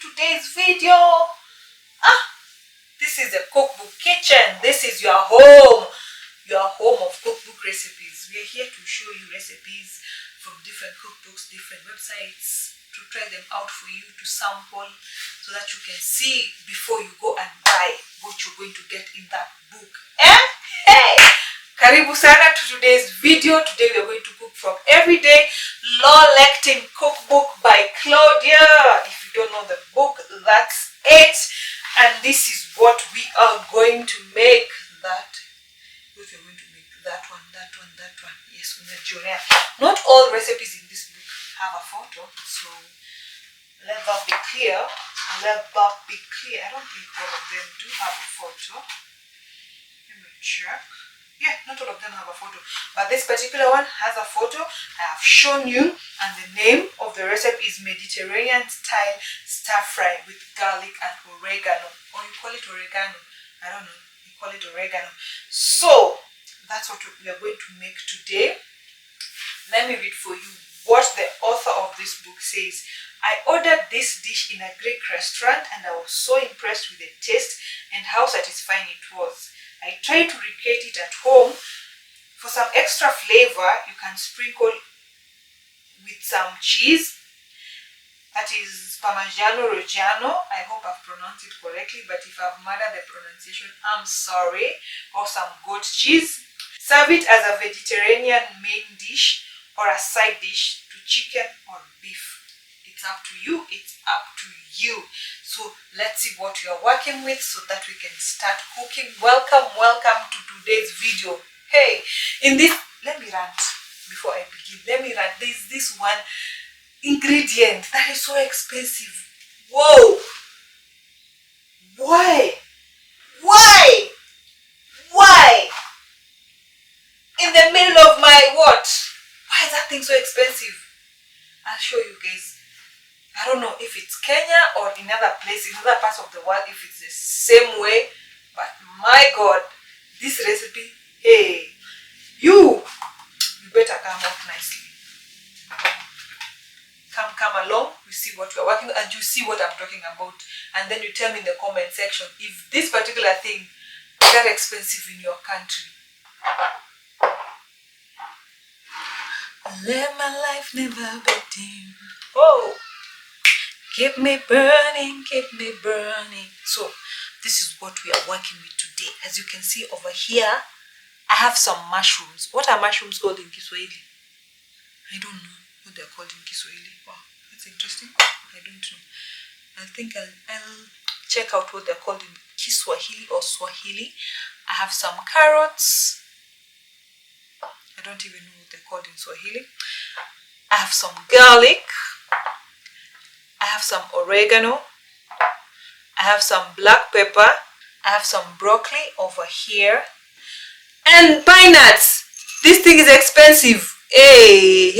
today's video. This is a cookbook kitchen. This is your home of cookbook recipes. We are here to show you recipes from different cookbooks, different websites, to try them out for you, to sample, so that you can see before you go and buy what you're going to get in that book. Hey! Karibu sana to today's video. Today we are going to cook from Everday Low Lectin Cookbook by Claudia. If you don't know the book, that's it. And this is what we are going to make. That one. Yes, not all recipes in this book have a photo, so let that be clear. I don't think all of them do have a photo. Let me check. Yeah, not all of them have a photo, but this particular one has a photo. I have shown you, and the name of the recipe is Mediterranean style stir fry with garlic and oregano, or you call it oregano, I don't know, you call it oregano. So that's what we are going to make today. Let me read for you what the author of this book says. I ordered this dish in a Greek restaurant and I was so impressed with the taste and how satisfying it was. I tried to recreate it at home. For some extra flavor, you can sprinkle with some cheese. That is Parmigiano Reggiano. I hope I've pronounced it correctly, but if I've murdered the pronunciation, I'm sorry. Or some goat cheese. Serve it as a vegetarian main dish or a side dish to chicken or beef. It's up to you. So let's see what you are working with so that we can start cooking. Welcome to today's video. Hey, let me rant before I begin. There's this one ingredient that is so expensive. Whoa! Why? In the middle of my what? Why is that thing so expensive? I'll show you guys. I don't know if it's Kenya or in other places, in other parts of the world, if it's the same way. But my God, this recipe, hey, you better come up nicely. Come along, you see what we're working with, and you see what I'm talking about. And then you tell me in the comment section if this particular thing is that expensive in your country. Let my life never be dim. Oh! Keep me burning. So this is what we are working with today. As you can see over here, I have some mushrooms. What are mushrooms called in Kiswahili? I don't know what they're called in Kiswahili. Wow, that's interesting. I don't know. I think I'll check out what they're called in Kiswahili or Swahili. I have some carrots. I don't even know what they're called in Swahili. I have some garlic. I have some oregano. I have some black pepper. I have some broccoli over here. And pine nuts. This thing is expensive. Hey.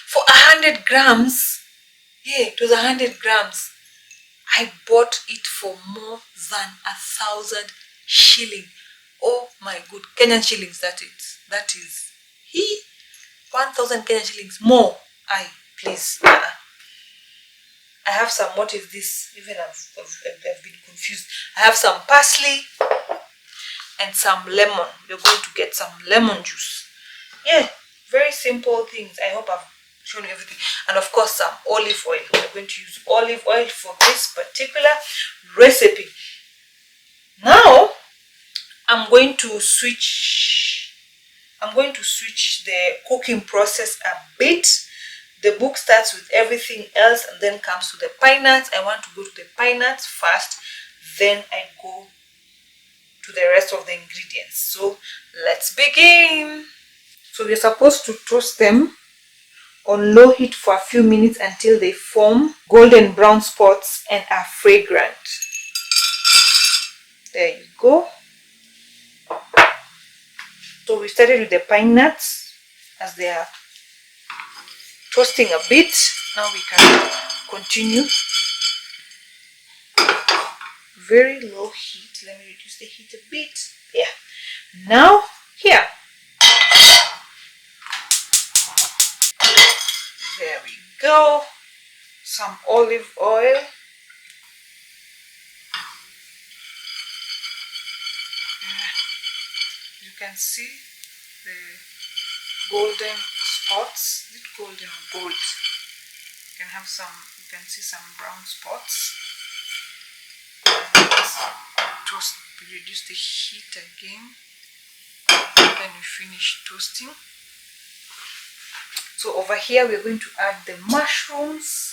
For 100 grams. Yeah, it was 100 grams. I bought it for more than 1,000 shilling. Oh my good. Kenyan shillings, that is. 1,000 Kenyan shillings. More. Please. I have some, what is this? Even I've been confused. I have some parsley and some lemon. We're going to get some lemon juice. Yeah, very simple things. I hope I've shown you everything. And of course some olive oil. We're going to use olive oil for this particular recipe. Now, I'm going to switch the cooking process a bit. The book starts with everything else and then comes to the pine nuts. I want to go to the pine nuts first, then I go to the rest of the ingredients. So let's begin. So we're supposed to toast them on low heat for a few minutes until they form golden brown spots and are fragrant. There you go. So we started with the pine nuts as they are toasting a bit. Now we can continue. Very low heat. Let me reduce the heat a bit. Yeah. Now here. There we go. some olive oil. You can see the golden spots. Is it golden or gold? You can have some, you can see some brown spots. Toast, reduce the heat again. Then we finish toasting. So over here we're going to add the mushrooms,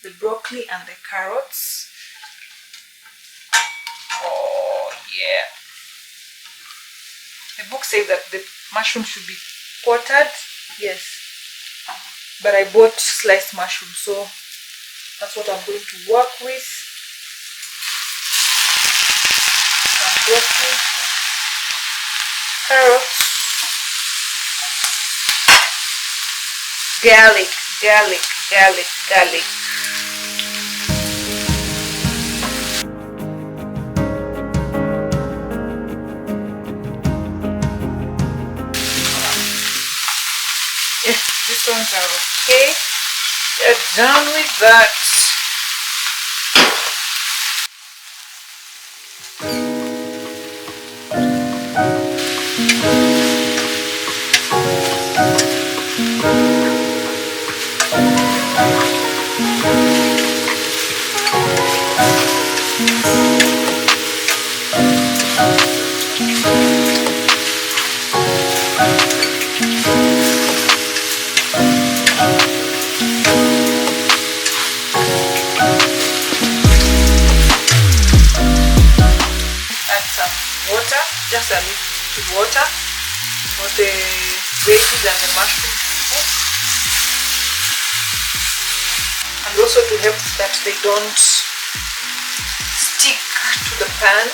the broccoli and the carrots. Oh yeah. The book says that the mushroom should be quartered. Yes. But I bought sliced mushrooms, so that's what I'm going to work with. Some broccoli, carrots, garlic. Yes, these ones are okay. We're done with that. Just a little water for the veggies and the mushrooms to cook, and also to help that they don't stick to the pan.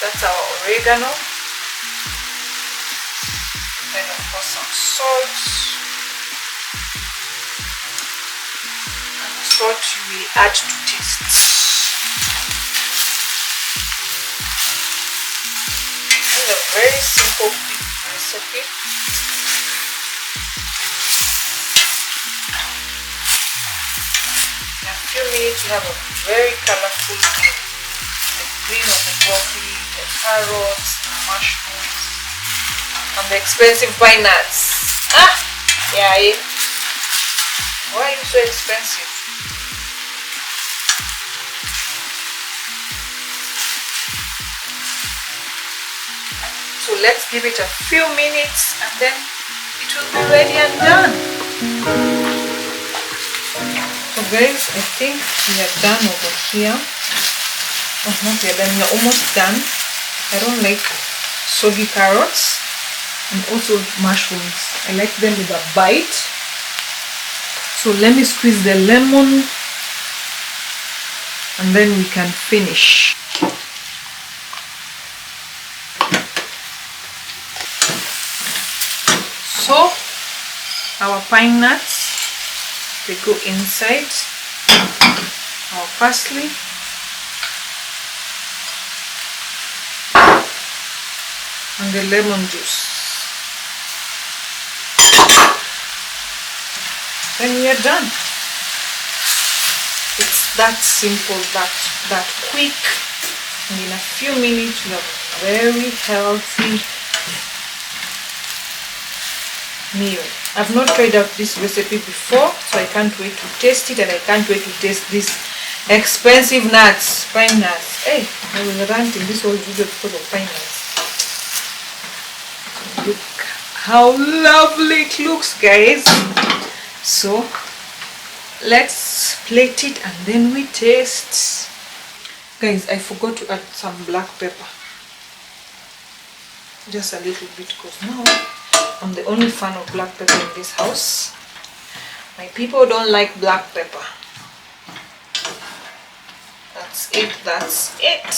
That's our oregano, then of course some salt, and the salt you will add to taste. This is a very simple quick recipe. In a few minutes you have a very colorful meal. The green of the broccoli, the carrots, the mushrooms, and the expensive pine nuts. Yeah, eh? Why are you so expensive? So let's give it a few minutes and then it will be ready and done. So guys, I think we are done over here. Oh, not we are done, we are almost done. I don't like soggy carrots and also mushrooms. I like them with a bite. So let me squeeze the lemon and then we can finish. So our pine nuts, they go inside, our parsley, and the lemon juice. Then we are done. It's that simple, that quick, and in a few minutes we have very healthy meal. I've not tried out this recipe before, so I can't wait to taste it, and I can't wait to taste these expensive nuts, pine nuts. Hey, I was ranting this whole video because of pine nuts. Look how lovely it looks, guys. So let's plate it and then we taste. Guys, I forgot to add some black pepper, just a little bit, because now I'm the only fan of black pepper in this house. My people don't like black pepper. That's it, that's it.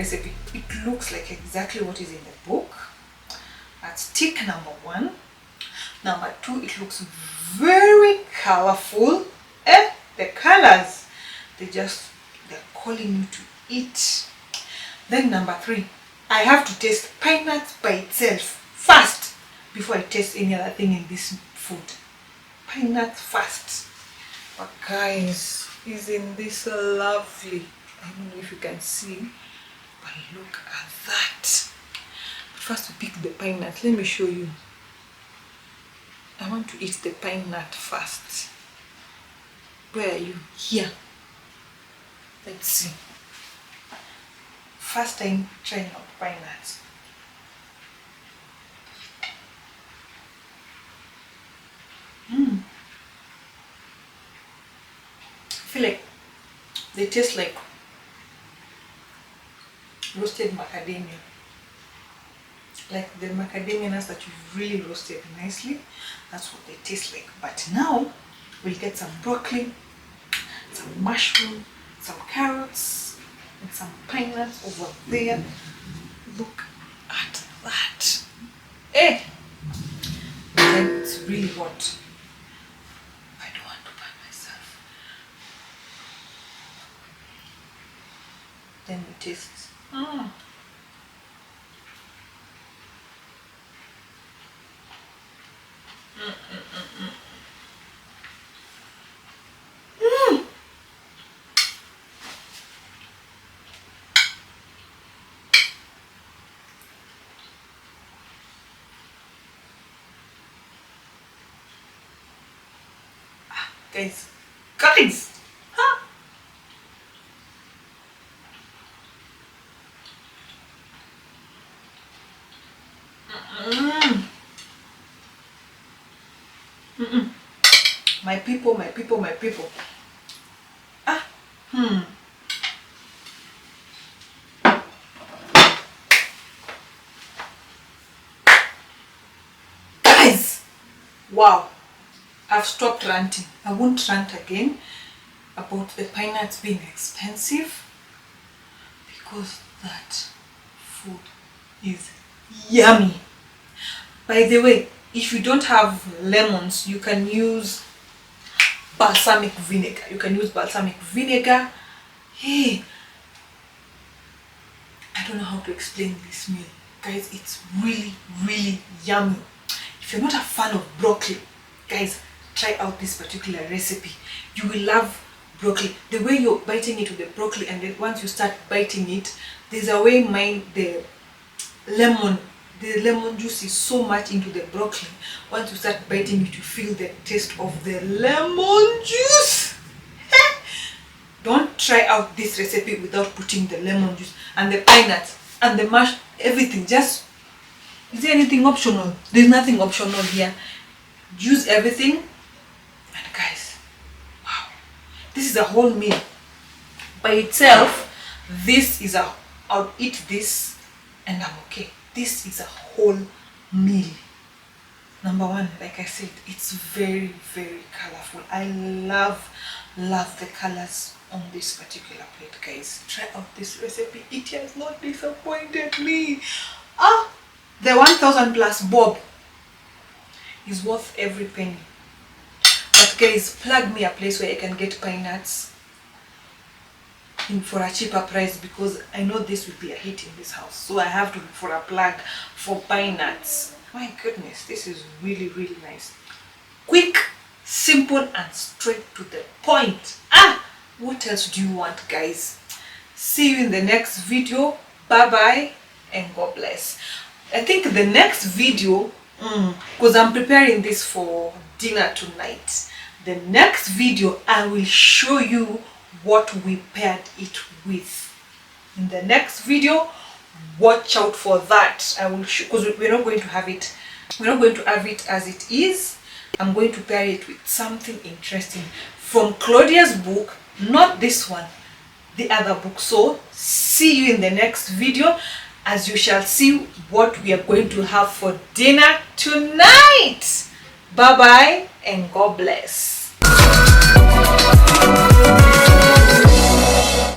recipe. It looks like exactly what is in the book. That's tick number 1. Number 2, it looks very colorful. The colors, they're calling you to eat. Then number 3, I have to taste pine nuts by itself first before I taste any other thing in this food. Pine nuts first. But guys, isn't this lovely? I don't know if you can see, but look at that. But first we pick the pine nut. Let me show you. I want to eat the pine nut first. Where are you? Here. Let's see. First time trying out pine nuts. I feel like they taste like roasted macadamia. Like the macadamia nuts that you've really roasted nicely. That's what they taste like. But now we'll get some broccoli, some mushroom, some carrots, and some pine nuts over there. Look at that. Eh! Then it's really hot. I don't want to burn myself. Then we taste. Guys, huh? My people, my people, my people. Guys, wow. I've stopped ranting. I won't rant again about the pine nuts being expensive, because that food is yummy. By the way, if you don't have lemons, you can use balsamic vinegar. Hey, I don't know how to explain this meal. Guys, it's really, really yummy. If you're not a fan of broccoli, guys, try out this particular recipe. You will love broccoli. The way you're biting into the broccoli, and then once you start biting it, there's a way the lemon juice is so much into the broccoli. Once you start biting it, you feel the taste of the lemon juice. Don't try out this recipe without putting the lemon juice and the pine nuts and the mash, everything. Just, is there anything optional? There's nothing optional here. Use everything. And guys, wow, this is a whole meal by itself. I'll eat this and I'm okay. This is a whole meal. Number 1, like I said, it's very, very colorful. I love the colors on this particular plate. Guys, try out this recipe. It has not disappointed me. The 1000 plus bob is worth every penny. But guys, plug me a place where I can get pine nuts for a cheaper price, because I know this will be a hit in this house. So I have to look for a plug for pine nuts. My goodness, this is really, really nice. Quick, simple, and straight to the point. What else do you want, guys? See you in the next video. Bye bye and God bless. I think the next video, because I'm preparing this for dinner tonight, the next video I will show you what we paired it with. In the next video, watch out for that. I will show, because we're not going to have it as it is. I'm going to pair it with something interesting from Claudia's book, not this one, the other book. So see you in the next video, as you shall see what we are going to have for dinner tonight. Bye bye and God bless.